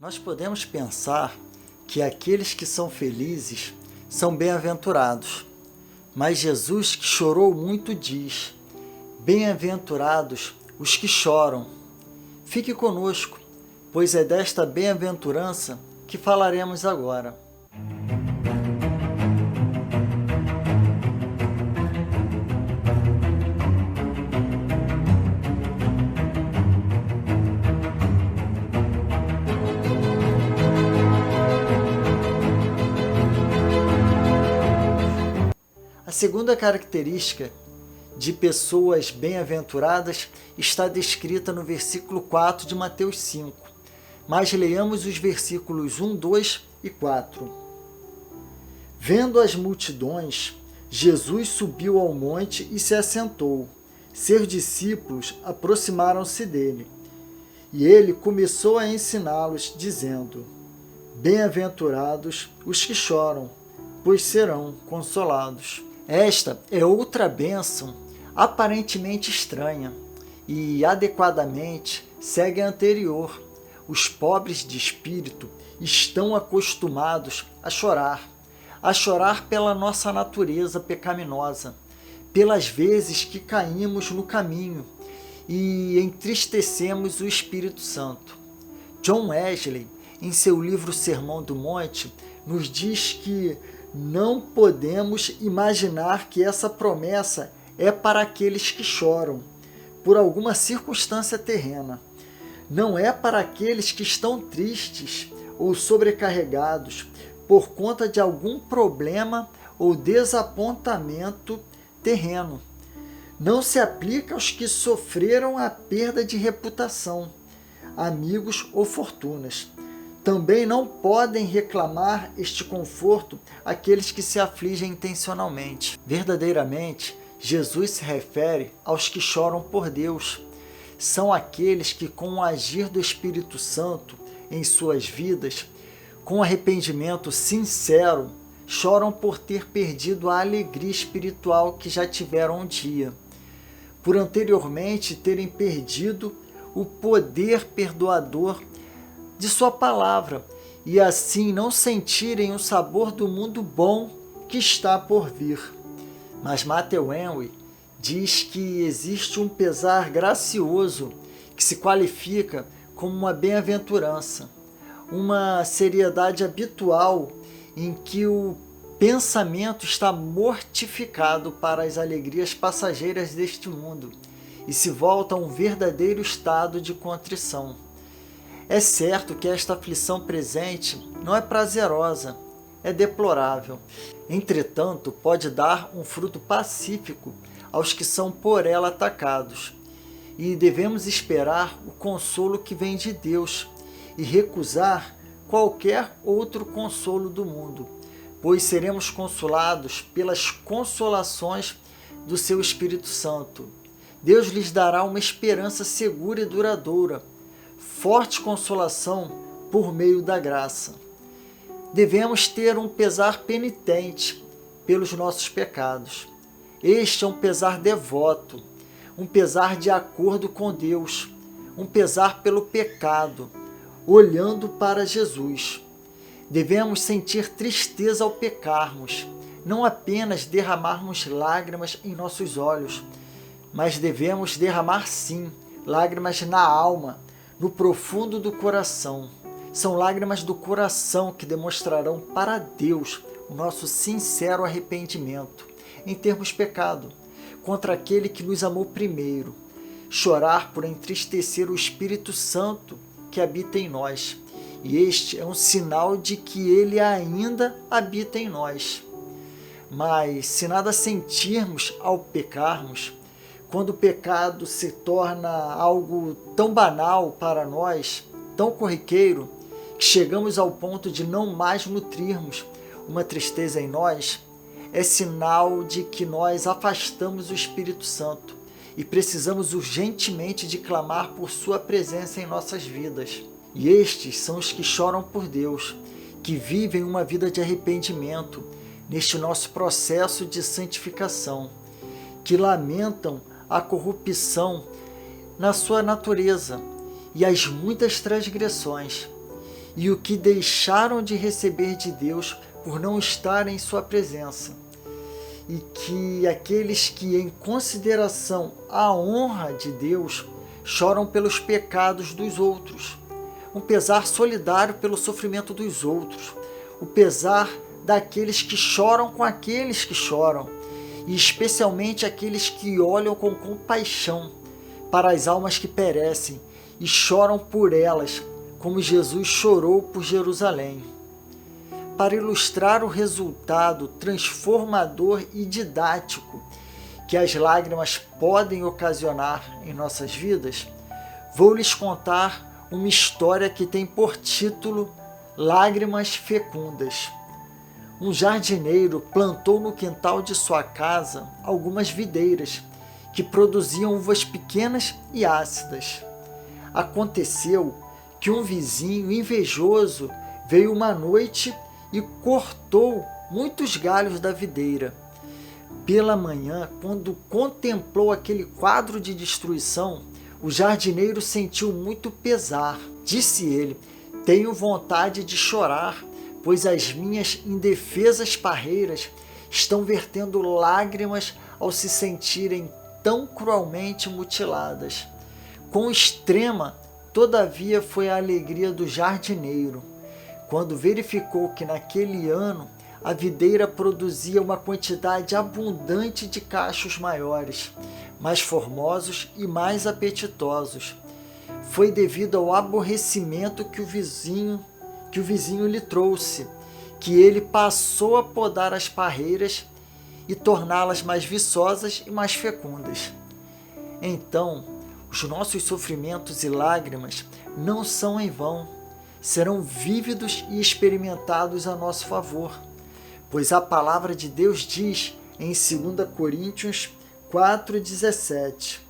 Nós podemos pensar que aqueles que são felizes são bem-aventurados, mas Jesus, que chorou muito, diz: bem-aventurados os que choram. Fique conosco, pois é desta bem-aventurança que falaremos agora. A segunda característica de pessoas bem-aventuradas está descrita no versículo 4 de Mateus 5. Mas leiamos os versículos 1, 2 e 4. Vendo as multidões, Jesus subiu ao monte e se assentou. Seus discípulos aproximaram-se dele. E ele começou a ensiná-los, dizendo: bem-aventurados os que choram, pois serão consolados. Esta é outra bênção aparentemente estranha e adequadamente segue a anterior. Os pobres de espírito estão acostumados a chorar pela nossa natureza pecaminosa, pelas vezes que caímos no caminho e entristecemos o Espírito Santo. John Wesley, em seu livro Sermão do Monte, nos diz que não podemos imaginar que essa promessa é para aqueles que choram por alguma circunstância terrena. Não é para aqueles que estão tristes ou sobrecarregados por conta de algum problema ou desapontamento terreno. Não se aplica aos que sofreram a perda de reputação, amigos ou fortunas. Também não podem reclamar este conforto aqueles que se afligem intencionalmente. Verdadeiramente, Jesus se refere aos que choram por Deus. São aqueles que, com o agir do Espírito Santo em suas vidas, com arrependimento sincero, choram por ter perdido a alegria espiritual que já tiveram um dia, por anteriormente terem perdido o poder perdoador de sua palavra e assim não sentirem o sabor do mundo bom que está por vir. Mas Matthew Henry diz que existe um pesar gracioso que se qualifica como uma bem-aventurança, uma seriedade habitual em que o pensamento está mortificado para as alegrias passageiras deste mundo e se volta a um verdadeiro estado de contrição. É certo que esta aflição presente não é prazerosa, é deplorável. Entretanto, pode dar um fruto pacífico aos que são por ela atacados. E devemos esperar o consolo que vem de Deus e recusar qualquer outro consolo do mundo, pois seremos consolados pelas consolações do seu Espírito Santo. Deus lhes dará uma esperança segura e duradoura, forte consolação por meio da graça. Devemos ter um pesar penitente pelos nossos pecados. Este é um pesar devoto, um pesar de acordo com Deus, um pesar pelo pecado, olhando para Jesus. Devemos sentir tristeza ao pecarmos, não apenas derramarmos lágrimas em nossos olhos, mas devemos derramar sim lágrimas na alma, no profundo do coração. São lágrimas do coração que demonstrarão para Deus o nosso sincero arrependimento em termos pecado contra aquele que nos amou primeiro. Chorar por entristecer o Espírito Santo que habita em nós. E este é um sinal de que ele ainda habita em nós. Mas se nada sentirmos ao pecarmos, quando o pecado se torna algo tão banal para nós, tão corriqueiro, que chegamos ao ponto de não mais nutrirmos uma tristeza em nós, é sinal de que nós afastamos o Espírito Santo e precisamos urgentemente de clamar por sua presença em nossas vidas. E estes são os que choram por Deus, que vivem uma vida de arrependimento neste nosso processo de santificação, que lamentam a corrupção na sua natureza e as muitas transgressões, e o que deixaram de receber de Deus por não estarem em sua presença. E que aqueles que, em consideração à honra de Deus, choram pelos pecados dos outros. Um pesar solidário pelo sofrimento dos outros. O pesar daqueles que choram com aqueles que choram. E especialmente aqueles que olham com compaixão para as almas que perecem e choram por elas, como Jesus chorou por Jerusalém. Para ilustrar o resultado transformador e didático que as lágrimas podem ocasionar em nossas vidas, vou lhes contar uma história que tem por título Lágrimas Fecundas. Um jardineiro plantou no quintal de sua casa algumas videiras que produziam uvas pequenas e ácidas. Aconteceu que um vizinho invejoso veio uma noite e cortou muitos galhos da videira. Pela manhã, quando contemplou aquele quadro de destruição, o jardineiro sentiu muito pesar. Disse ele: tenho vontade de chorar, pois as minhas indefesas parreiras estão vertendo lágrimas ao se sentirem tão cruelmente mutiladas. Com extrema, todavia, foi a alegria do jardineiro, quando verificou que naquele ano a videira produzia uma quantidade abundante de cachos maiores, mais formosos e mais apetitosos. Foi devido ao aborrecimento que o vizinho lhe trouxe, que ele passou a podar as parreiras e torná-las mais viçosas e mais fecundas. Então, os nossos sofrimentos e lágrimas não são em vão, serão vívidos e experimentados a nosso favor, pois a palavra de Deus diz em 2 Coríntios 4,17: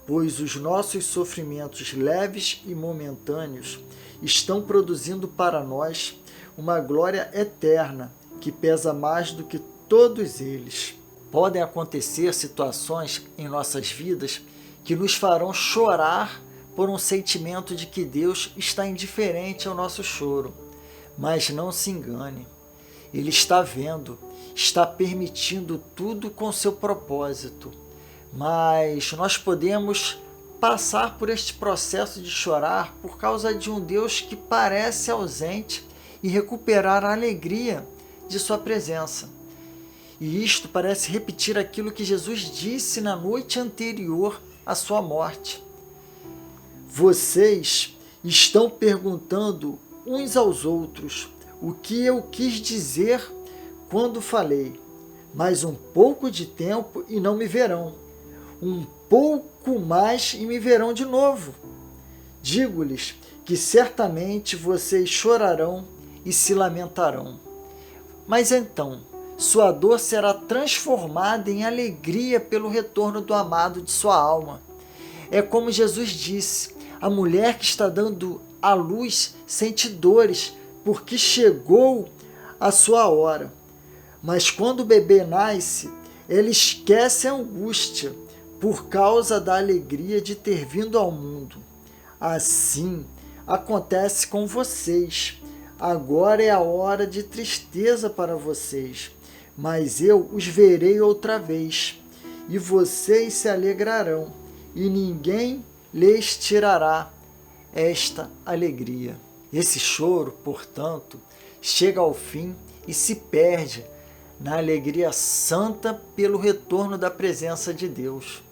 pois os nossos sofrimentos leves e momentâneos estão produzindo para nós uma glória eterna que pesa mais do que todos eles. Podem acontecer situações em nossas vidas que nos farão chorar por um sentimento de que Deus está indiferente ao nosso choro. Mas não se engane, Ele está vendo, está permitindo tudo com seu propósito. Mas nós podemos passar por este processo de chorar por causa de um Deus que parece ausente e recuperar a alegria de sua presença. E isto parece repetir aquilo que Jesus disse na noite anterior à sua morte. Vocês estão perguntando uns aos outros o que eu quis dizer quando falei: mais um pouco de tempo e não me verão, um pouco mais e me verão de novo. Digo-lhes que certamente vocês chorarão e se lamentarão. Mas então, sua dor será transformada em alegria pelo retorno do amado de sua alma. É como Jesus disse: a mulher que está dando à luz sente dores, porque chegou a sua hora. Mas quando o bebê nasce, ela esquece a angústia, por causa da alegria de ter vindo ao mundo. Assim acontece com vocês. Agora é a hora de tristeza para vocês, mas eu os verei outra vez, e vocês se alegrarão, e ninguém lhes tirará esta alegria. Esse choro, portanto, chega ao fim e se perde na alegria santa pelo retorno da presença de Deus.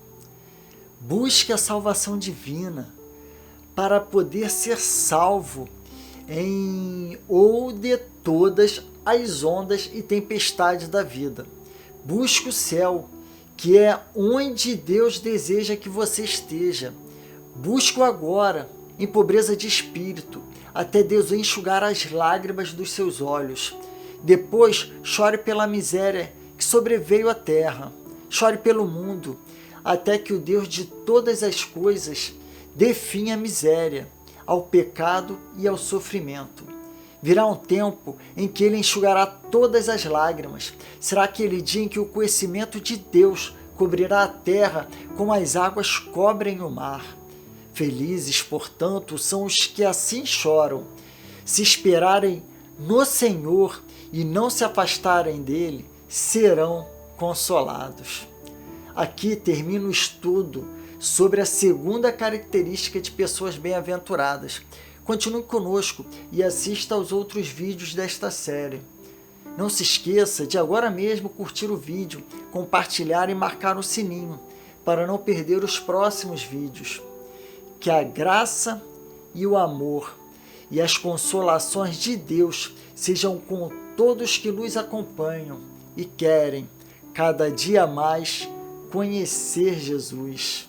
Busque a salvação divina para poder ser salvo em ou de todas as ondas e tempestades da vida. Busque o céu, que é onde Deus deseja que você esteja. Busque-o agora, em pobreza de espírito, até Deus enxugar as lágrimas dos seus olhos. Depois, chore pela miséria que sobreveio à terra. Chore pelo mundo, até que o Deus de todas as coisas dê fim à miséria, ao pecado e ao sofrimento. Virá um tempo em que Ele enxugará todas as lágrimas. Será aquele dia em que o conhecimento de Deus cobrirá a terra como as águas cobrem o mar. Felizes, portanto, são os que assim choram. se esperarem no Senhor e não se afastarem dele, serão consolados. Aqui termina o estudo sobre a segunda característica de pessoas bem-aventuradas. Continue conosco e assista aos outros vídeos desta série. Não se esqueça de agora mesmo curtir o vídeo, compartilhar e marcar o sininho, para não perder os próximos vídeos. Que a graça e o amor e as consolações de Deus sejam com todos que nos acompanham e querem cada dia mais conhecer Jesus.